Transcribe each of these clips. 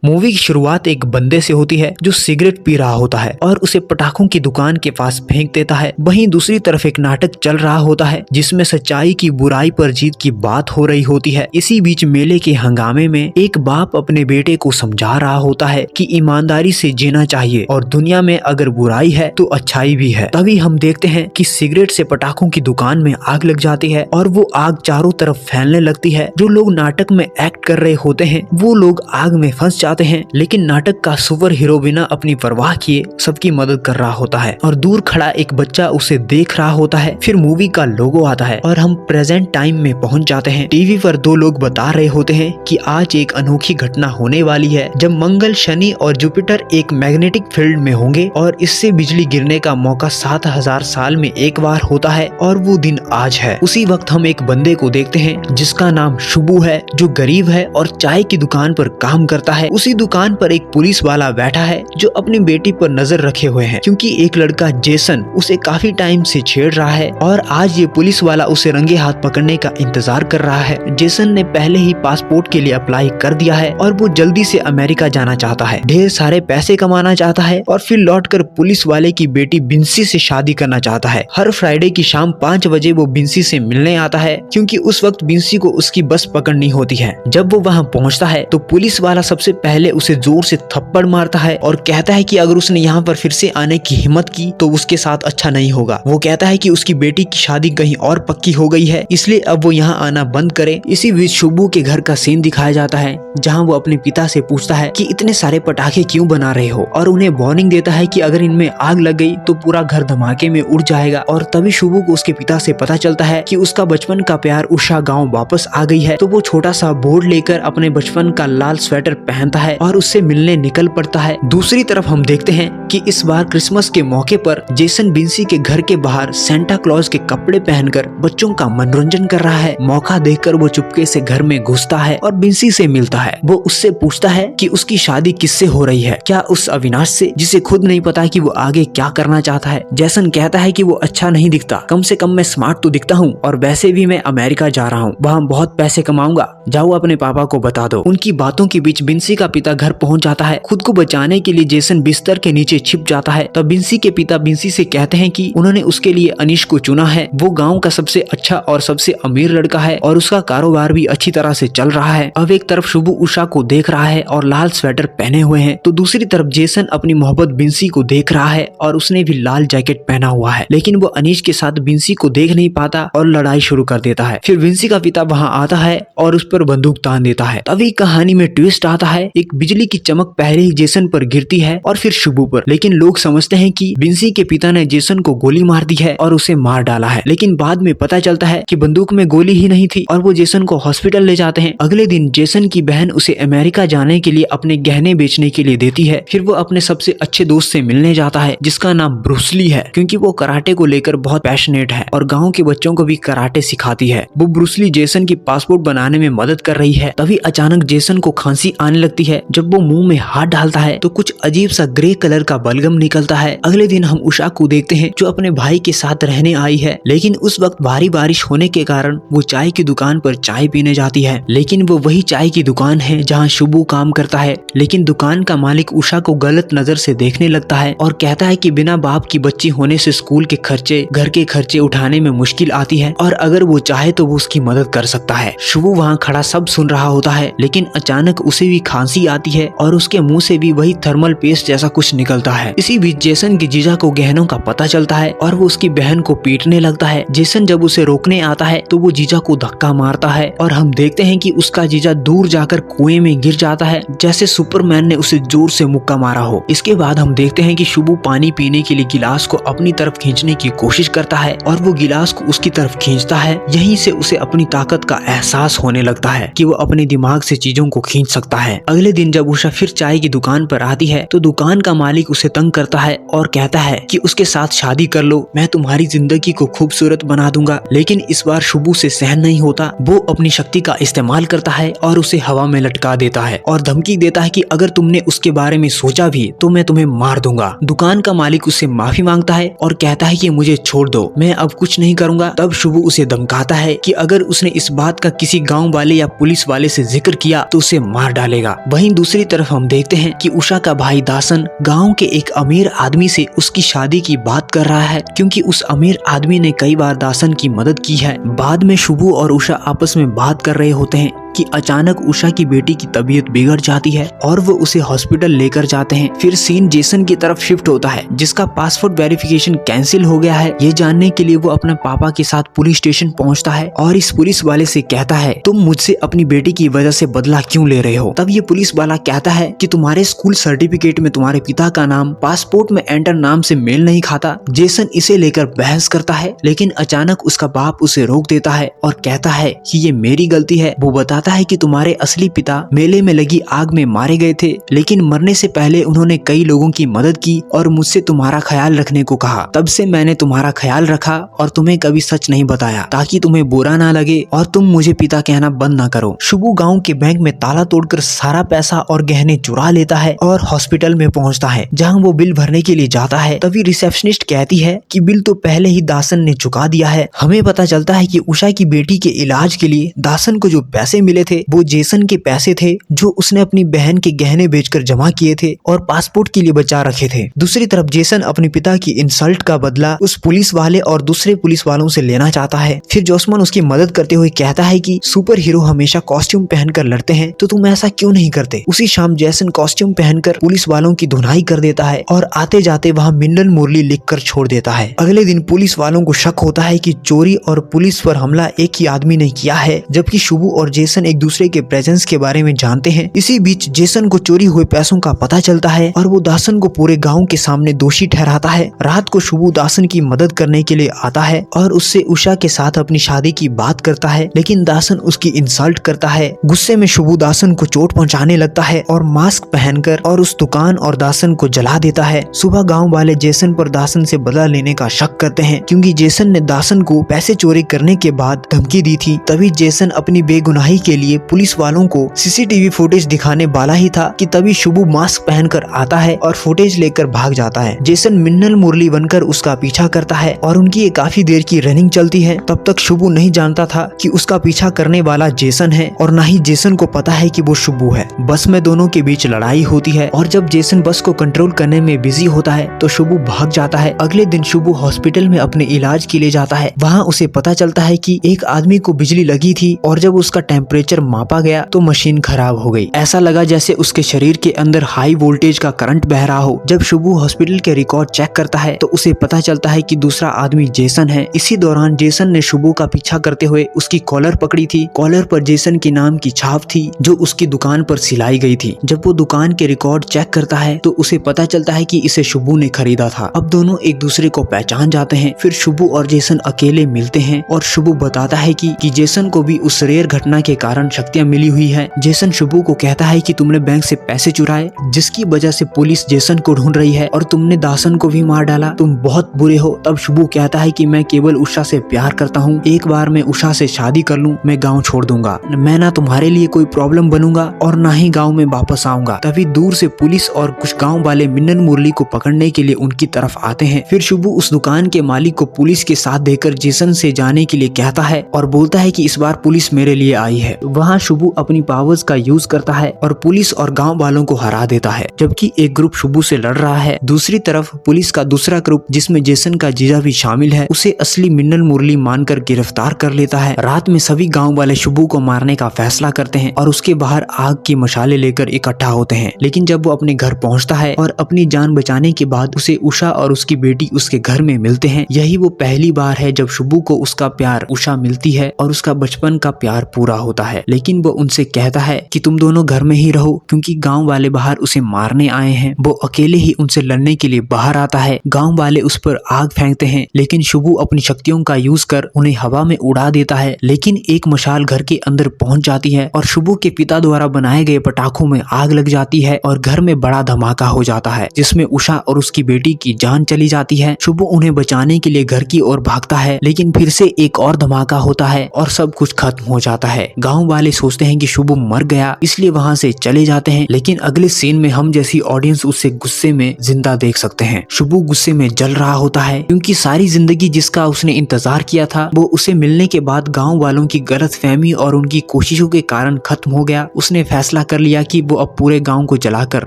Movie की शुरुआत एक बंदे से होती है जो सिगरेट पी रहा होता है और उसे पटाखों की दुकान के पास फेंक देता है। वहीं दूसरी तरफ एक नाटक चल रहा होता है जिसमें सच्चाई की बुराई पर जीत की बात हो रही होती है। इसी बीच मेले के हंगामे में एक बाप अपने बेटे को समझा रहा होता है कि ईमानदारी से जीना चाहिए और दुनिया में अगर बुराई है तो अच्छाई भी है। तभी हम देखते हैं कि सिगरेट से पटाखों की दुकान में आग लग जाती है और वो आग चारों तरफ फैलने लगती है। जो लोग नाटक में एक्ट कर रहे होते हैं वो लोग आग में फंस जाते हैं, लेकिन नाटक का सुपर हीरो बिना अपनी परवाह किए सबकी मदद कर रहा होता है और दूर खड़ा एक बच्चा उसे देख रहा होता है। फिर मूवी का लोगो आता है और हम प्रेजेंट टाइम में पहुंच जाते हैं। टीवी पर दो लोग बता रहे होते हैं कि आज एक अनोखी घटना होने वाली है जब मंगल, शनि और जुपिटर एक मैग्नेटिक फील्ड में होंगे और इससे बिजली गिरने का मौका 7000 साल में एक बार होता है और वो दिन आज है। उसी वक्त हम एक बंदे को देखते हैं जिसका नाम शुभू है, जो गरीब है और चाय की दुकान पर काम करता है। उसी दुकान पर एक पुलिस वाला बैठा है जो अपनी बेटी पर नजर रखे हुए है क्योंकि एक लड़का जेसन उसे काफी टाइम से छेड़ रहा है और आज ये पुलिस वाला उसे रंगे हाथ पकड़ने का इंतजार कर रहा है। जेसन ने पहले ही पासपोर्ट के लिए अप्लाई कर दिया है और वो जल्दी से अमेरिका जाना चाहता है, ढेर सारे पैसे कमाना चाहता है और फिर लौटकर पुलिस वाले की बेटी बिंसी से शादी करना चाहता है। हर फ्राइडे की शाम 5 बजे वो बिंसी से मिलने आता है क्योंकि उस वक्त बिंसी को उसकी बस पकड़नी होती है। जब वो वहाँ पहुँचता है तो पुलिस वाला सबसे पहले उसे जोर से थप्पड़ मारता है और कहता है कि अगर उसने यहाँ पर फिर से आने की हिम्मत की तो उसके साथ अच्छा नहीं होगा। वो कहता है कि उसकी बेटी की शादी कहीं और पक्की हो गई है, इसलिए अब वो यहाँ आना बंद करे। इसी बीच शुभू के घर का सीन दिखाया जाता है जहाँ वो अपने पिता से पूछता है कि इतने सारे पटाखे क्यों बना रहे हो और उन्हें वार्निंग देता है कि अगर इनमें आग लग गई तो पूरा घर धमाके में उड़ जाएगा। और तभी शुभू को उसके पिता से पता चलता है कि उसका बचपन का प्यार उषा गाँव वापस आ गई है। तो वो छोटा सा बोर्ड लेकर अपने बचपन का लाल स्वेटर पहनता है और उससे मिलने निकल पड़ता है। दूसरी तरफ हम देखते हैं कि इस बार क्रिसमस के मौके पर जेसन बिंसी के घर के बाहर सेंटा क्लॉज के कपड़े पहनकर बच्चों का मनोरंजन कर रहा है। मौका देखकर वो चुपके से घर में घुसता है और बिंसी से मिलता है। वो उससे पूछता है कि उसकी शादी किससे हो रही है, क्या उस अविनाश से जिसे खुद नहीं पता कि वो आगे क्या करना चाहता है। जेसन कहता है कि वो अच्छा नहीं दिखता, कम से कम मैं स्मार्ट तो दिखता हूँ और वैसे भी मैं अमेरिका जा रहा हूँ, वहाँ बहुत पैसे कमाऊंगा, जाओ अपने पापा को बता दो। उनकी बातों के बीच बिंसी का पिता घर पहुंच जाता है। खुद को बचाने के लिए जेसन बिस्तर के नीचे छिप जाता है। तब बिंसी के पिता बिंसी से कहते हैं कि उन्होंने उसके लिए अनीश को चुना है। वो गांव का सबसे अच्छा और सबसे अमीर लड़का है और उसका कारोबार भी अच्छी तरह से चल रहा है। अब एक तरफ शुभू उषा को देख रहा है और लाल स्वेटर पहने हुए हैं, तो दूसरी तरफ जेसन अपनी मोहब्बत बिंसी को देख रहा है और उसने भी लाल जैकेट पहना हुआ है। लेकिन वो अनीश के साथ बिंसी को देख नहीं पाता और लड़ाई शुरू कर देता है। फिर बिंसी का पिता वहाँ आता है और उस पर बंदूक तान देता है। तभी कहानी में ट्विस्ट आता है। एक बिजली की चमक पहले ही जेसन पर गिरती है और फिर शुभू पर, लेकिन लोग समझते हैं कि बिंसी के पिता ने जेसन को गोली मार दी है और उसे मार डाला है। लेकिन बाद में पता चलता है कि बंदूक में गोली ही नहीं थी और वो जेसन को हॉस्पिटल ले जाते हैं। अगले दिन जेसन की बहन उसे अमेरिका जाने के लिए अपने गहने बेचने के लिए देती है। फिर वो अपने सबसे अच्छे दोस्त से मिलने जाता है जिसका नाम ब्रूसली है क्योंकि वो कराटे को लेकर बहुत पैशनेट है और गाँव के बच्चों को भी कराटे सिखाती है। वो ब्रूसली जेसन की पासपोर्ट बनाने में मदद कर रही है। तभी अचानक जेसन को खांसी आने लगती है। जब वो मुंह में हाथ डालता है तो कुछ अजीब सा ग्रे कलर का बलगम निकलता है। अगले दिन हम उषा को देखते हैं जो अपने भाई के साथ रहने आई है, लेकिन उस वक्त भारी बारिश होने के कारण वो चाय की दुकान पर चाय पीने जाती है। लेकिन वो वही चाय की दुकान है जहाँ शुभू काम करता है। लेकिन दुकान का मालिक उषा को गलत नजर से देखने लगता है और कहता है कि बिना बाप की बच्ची होने से स्कूल के खर्चे, घर के खर्चे उठाने में मुश्किल आती है और अगर वो चाहे तो वो उसकी मदद कर सकता है। शुभू वहाँ खड़ा सब सुन रहा होता है, लेकिन अचानक उसे भी खांसी आती है और उसके मुंह से भी वही थर्मल पेस्ट जैसा कुछ निकलता है। इसी बीच जेसन की जीजा को गहनों का पता चलता है और वो उसकी बहन को पीटने लगता है। जेसन जब उसे रोकने आता है तो वो जीजा को धक्का मारता है और हम देखते हैं कि उसका जीजा दूर जाकर कुएं में गिर जाता है जैसे सुपरमैन ने उसे जोर से मुक्का मारा हो। इसके बाद हम देखते हैं कि शुभू पानी पीने के लिए गिलास को अपनी तरफ खींचने की कोशिश करता है और वो गिलास को उसकी तरफ खींचता है। यहीं से उसे अपनी ताकत का एहसास होने लगता है कि वो अपने दिमाग से चीजों को खींच सकता है। अगले दिन जब उषा फिर चाय की दुकान पर आती है तो दुकान का मालिक उसे तंग करता है और कहता है कि उसके साथ शादी कर लो, मैं तुम्हारी जिंदगी को खूबसूरत बना दूंगा। लेकिन इस बार शुभू से सहन नहीं होता। वो अपनी शक्ति का इस्तेमाल करता है और उसे हवा में लटका देता है और धमकी देता है कि अगर तुमने उसके बारे में सोचा भी तो मैं तुम्हें मार दूंगा। दुकान का मालिक उससे माफी मांगता है और कहता है कि मुझे छोड़ दो, मैं अब कुछ नहीं करूंगा। तब शुभू उसे धमकाता है कि अगर उसने इस बात का किसी गाँव वाले या पुलिस वाले से जिक्र किया तो उसे मार डालेगा। वहीं दूसरी तरफ हम देखते हैं कि उषा का भाई दासन गांव के एक अमीर आदमी से उसकी शादी की बात कर रहा है, क्योंकि उस अमीर आदमी ने कई बार दासन की मदद की है। बाद में शुभू और उषा आपस में बात कर रहे होते हैं कि अचानक उषा की बेटी की तबीयत बिगड़ जाती है और वो उसे हॉस्पिटल लेकर जाते हैं। फिर सीन जेसन की तरफ शिफ्ट होता है, जिसका पासपोर्ट वेरिफिकेशन कैंसिल हो गया है। ये जानने के लिए वो अपने पापा के साथ पुलिस स्टेशन पहुंचता है और इस पुलिस वाले से कहता है, तुम मुझसे अपनी बेटी की वजह से बदला क्यों ले रहे हो। तब ये पुलिस वाला कहता है कि तुम्हारे स्कूल सर्टिफिकेट में तुम्हारे पिता का नाम पासपोर्ट में एंटर नाम से मेल नहीं खाता। जेसन इसे लेकर बहस करता है, लेकिन अचानक उसका बाप उसे रोक देता है और कहता है कि ये मेरी गलती है। वो बताता है कि तुम्हारे असली पिता मेले में लगी आग में मारे गए थे, लेकिन मरने से पहले उन्होंने कई लोगों की मदद की और मुझसे तुम्हारा ख्याल रखने को कहा। तब से मैंने तुम्हारा ख्याल रखा और तुम्हें कभी सच नहीं बताया, ताकि तुम्हें बुरा ना लगे और तुम मुझे पिता कहना बंद ना करो। शुभू गांव के बैंक में ताला तोड़कर सारा पैसा और गहने चुरा लेता है और हॉस्पिटल में पहुंचता है, जहां वो बिल भरने के लिए जाता है। तभी रिसेप्शनिस्ट कहती है कि बिल तो पहले ही दासन ने चुका दिया है। हमें पता चलता है कि उषा की बेटी के इलाज के लिए दासन को जो पैसे मिले थे वो जेसन के पैसे थे, जो उसने अपनी बहन के गहने बेचकर जमा किए थे और पासपोर्ट के लिए बचा रखे थे। दूसरी तरफ जेसन अपने पिता की इंसल्ट का बदला उस पुलिस वाले और दूसरे पुलिस वालों से लेना चाहता है। फिर जोसमन उसकी मदद करते हुए कहता है कि सुपर हीरो हमेशा कॉस्ट्यूम पहनकर लड़ते हैं, तो तुम ऐसा क्यों नहीं करते। उसी शाम जेसन कॉस्ट्यूम पहनकर पुलिस वालों की धुनाई कर देता है और आते जाते वहाँ मिन्नल मुरली लिखकर छोड़ देता है। अगले दिन पुलिस वालों को शक होता है कि चोरी और पुलिस पर हमला एक ही आदमी ने किया है, जबकि शुभू और जेसन एक दूसरे के प्रेजेंस के बारे में जानते हैं। इसी बीच जेसन को चोरी हुए पैसों का पता चलता है और वो दासन को पूरे गांव के सामने दोषी ठहराता है। रात को शुभू दासन की मदद करने के लिए आता है और उससे उषा के साथ अपनी शादी की बात करता है, लेकिन दासन उसकी इंसल्ट करता है। गुस्से में शुभू दासन को चोट पहुंचाने लगता है और मास्क पहनकर और उस दुकान और दासन को जला देता है। सुबह गाँव वाले जेसन पर दासन से बदला लेने का शक करते हैं, क्योंकि जेसन ने दासन को पैसे चोरी करने के बाद धमकी दी थी। तभी जेसन अपनी बेगुनाही के लिए पुलिस वालों को सीसीटीवी फुटेज दिखाने वाला ही था कि तभी शुभू मास्क पहनकर आता है और फुटेज लेकर भाग जाता है। जेसन मिन्नल मुरली बनकर उसका पीछा करता है और उनकी ये काफी देर की रनिंग चलती है। तब तक शुभू नहीं जानता था कि उसका पीछा करने वाला जेसन है और न ही जेसन को पता है कि वो शुभू है। बस में दोनों के बीच लड़ाई होती है और जब जेसन बस को कंट्रोल करने में बिजी होता है तो शुभू भाग जाता है। अगले दिन शुभू हॉस्पिटल में अपने इलाज के लिए जाता है। वहाँ उसे पता चलता है कि एक आदमी को बिजली लगी थी और जब उसका टेम्परेचर मापा गया तो मशीन खराब हो गई। ऐसा लगा जैसे उसके शरीर के अंदर हाई वोल्टेज का करंट बह रहा हो। जब शुभू हॉस्पिटल के रिकॉर्ड चेक करता है तो उसे पता चलता है कि दूसरा आदमी जेसन है। इसी दौरान जेसन ने शुभू का पीछा करते हुए उसकी कॉलर पकड़ी थी। कॉलर पर जेसन के नाम की छाप थी, जो उसकी दुकान पर सिलाई गई थी। जब वो दुकान के रिकॉर्ड चेक करता है तो उसे पता चलता है कि इसे शुभू ने खरीदा था। अब दोनों एक दूसरे को पहचान जाते हैं। फिर शुभू और जेसन अकेले मिलते हैं और शुभू बताता है कि जेसन को भी उस रेयर घटना के कारण शक्तियां मिली हुई है। जेसन शुभू को कहता है कि तुमने बैंक से पैसे चुराए, जिसकी वजह से पुलिस जेसन को ढूंढ रही है और तुमने दासन को भी मार डाला, तुम बहुत बुरे हो। तब शुभू कहता है कि मैं केवल उषा से प्यार करता हूँ, एक बार मैं उषा से शादी कर लूँ मैं गाँव छोड़ दूंगा। मैं ना तुम्हारे लिए कोई प्रॉब्लम बनूंगा और ना ही गाँव में वापस आऊंगा। तभी दूर से पुलिस और कुछ गाँव वाले मिन्नल मुरली को पकड़ने के लिए उनकी तरफ आते हैं। फिर शुभू उस दुकान के मालिक को पुलिस के साथ देकर जेसन से जाने के लिए कहता है और बोलता है कि इस बार पुलिस मेरे लिए आई है। वहाँ शुभू अपनी पावर्स का यूज करता है और पुलिस और गांव वालों को हरा देता है, जबकि एक ग्रुप शुभू से लड़ रहा है। दूसरी तरफ पुलिस का दूसरा ग्रुप, जिसमें जेसन का जीजा भी शामिल है, उसे असली मिन्नल मुरली मानकर गिरफ्तार कर लेता है। रात में सभी गांव वाले शुभू को मारने का फैसला करते हैं और उसके बाहर आग की मशाले लेकर इकट्ठा होते हैं। लेकिन जब वो अपने घर पहुंचता है और अपनी जान बचाने के बाद उसे उषा और उसकी बेटी उसके घर में मिलते हैं। यही वो पहली बार है जब शुभू को उसका प्यार उषा मिलती है और उसका बचपन का प्यार पूरा होता है। लेकिन वो उनसे कहता है कि तुम दोनों घर में ही रहो, क्योंकि गांव वाले बाहर उसे मारने आए हैं। वो अकेले ही उनसे लड़ने के लिए बाहर आता है। गांव वाले उस पर आग फेंकते हैं, लेकिन शुभू अपनी शक्तियों का यूज कर उन्हें हवा में उड़ा देता है। लेकिन एक मशाल घर के अंदर पहुंच जाती है और शुभू के पिता द्वारा बनाए गए पटाखों में आग लग जाती है और घर में बड़ा धमाका हो जाता है, जिसमें उषा और उसकी बेटी की जान चली जाती है। शुभू उन्हें बचाने के लिए घर की ओर भागता है, लेकिन फिर से एक और धमाका होता है और सब कुछ खत्म हो जाता है। गाँव वाले सोचते हैं कि शुभू मर गया, इसलिए वहाँ से चले जाते हैं। लेकिन अगले सीन में हम जैसी ऑडियंस उसे गुस्से में जिंदा देख सकते हैं। शुभू गुस्से में जल रहा होता है क्योंकि सारी जिंदगी जिसका उसने इंतजार किया था वो उसे मिलने के बाद गाँव वालों की गलतफहमी और उनकी कोशिशों के कारण खत्म हो गया। उसने फैसला कर लिया कि वो अब पूरे गाँव को जलाकर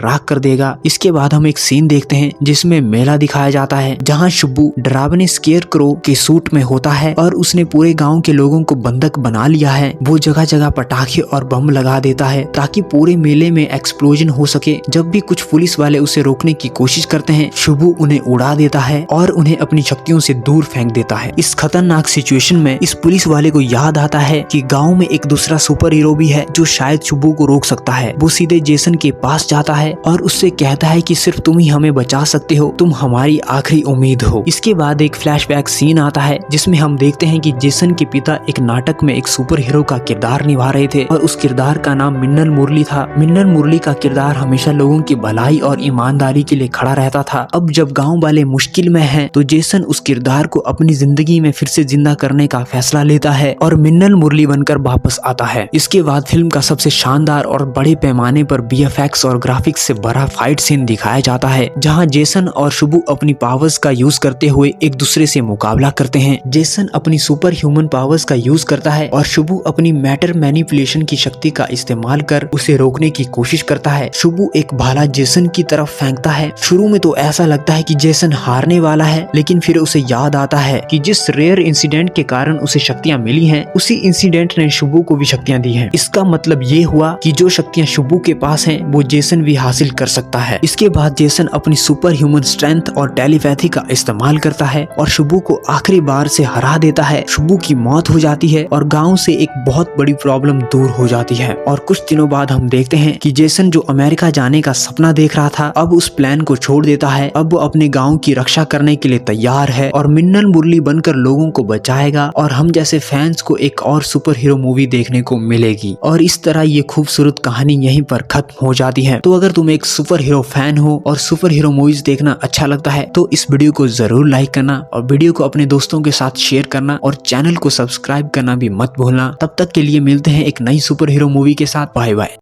राख कर देगा। इसके बाद हम एक सीन देखते हैं जिसमें मेला दिखाया जाता है, जहाँ शुभू डरावने स्केयर क्रो के सूट में होता है और उसने पूरे गाँव के लोगों को बंधक बना लिया है। वो जगह जगह पटाखे और बम लगा देता है ताकि पूरे मेले में एक्सप्लोजन हो सके। जब भी कुछ पुलिस वाले उसे रोकने की कोशिश करते हैं, शुभू उन्हें उड़ा देता है और उन्हें अपनी शक्तियों से दूर फेंक देता है। इस खतरनाक सिचुएशन में इस पुलिस वाले को याद आता है कि गांव में एक दूसरा सुपर हीरो भी है जो शायद शुभू को रोक सकता है। वो सीधे जेसन के पास जाता है और उससे कहता है कि सिर्फ तुम ही हमें बचा सकते हो, तुम हमारी आखिरी उम्मीद हो। इसके बाद एक फ्लैशबैक सीन आता है जिसमें हम देखते हैं कि जेसन के पिता एक नाटक में एक सुपर हीरो का किरदार निभा रहे थे और उस किरदार का नाम मिन्नल मुरली था। मिन्नल मुरली का किरदार हमेशा लोगों की भलाई और ईमानदारी के लिए खड़ा रहता था। अब जब गांव वाले मुश्किल में हैं, तो जेसन उस किरदार को अपनी जिंदगी में फिर से जिंदा करने का फैसला लेता है और मिन्नल मुरली बनकर वापस आता है। इसके बाद फिल्म का सबसे शानदार और बड़े पैमाने पर बीएफएक्स और ग्राफिक्स से भरा फाइट सीन दिखाया जाता है, जहां जेसन और शुभू अपनी पावर्स का यूज करते हुए एक दूसरे से मुकाबला करते हैं। जेसन अपनी सुपर ह्यूमन पावर्स का यूज करता है और शुभू अपनी मैटर मैनिपुलेशन की शक्ति का इस्तेमाल कर उसे रोकने की कोशिश करता है। शुभू एक भाला जेसन की तरफ फेंकता है। शुरू में तो ऐसा लगता है कि जेसन हारने वाला है, लेकिन फिर उसे याद आता है कि जिस रेयर इंसिडेंट के कारण उसे शक्तियां मिली हैं, उसी इंसिडेंट ने शुभू को भी शक्तियां दी हैं। इसका मतलब ये हुआ कि जो शक्तियां शुभू के पास हैं वो जेसन भी हासिल कर सकता है। इसके बाद जेसन अपनी सुपर ह्यूमन स्ट्रेंथ और टेलीपैथी का इस्तेमाल करता है और शुभू को आखिरी बार से हरा देता है। शुभू की मौत हो जाती है और गाँव से एक बहुत बड़ी प्रॉब्लम दूर हो जाती है। और कुछ दिनों बाद हम देखते हैं कि जेसन जो अमेरिका जाने का सपना देख रहा था, अब उस प्लान को छोड़ देता है। अब वो अपने गाँव की रक्षा करने के लिए तैयार है और मिन्नल मुरली बनकर लोगों को बचाएगा और हम जैसे फैंस को एक और सुपर हीरो मूवी देखने को मिलेगी। और इस तरह ये खूबसूरत कहानी यहीं पर खत्म हो जाती है। तो अगर तुम एक सुपर हीरो फैन हो और सुपर हीरो मूवीज देखना अच्छा लगता है तो इस वीडियो को जरूर लाइक करना और वीडियो को अपने दोस्तों के साथ शेयर करना और चैनल को सब्सक्राइब करना भी मत भूलना। तब तक के लिए मिलते हैं एक नई सुपर हीरो मूवी के साथ। Bye bye.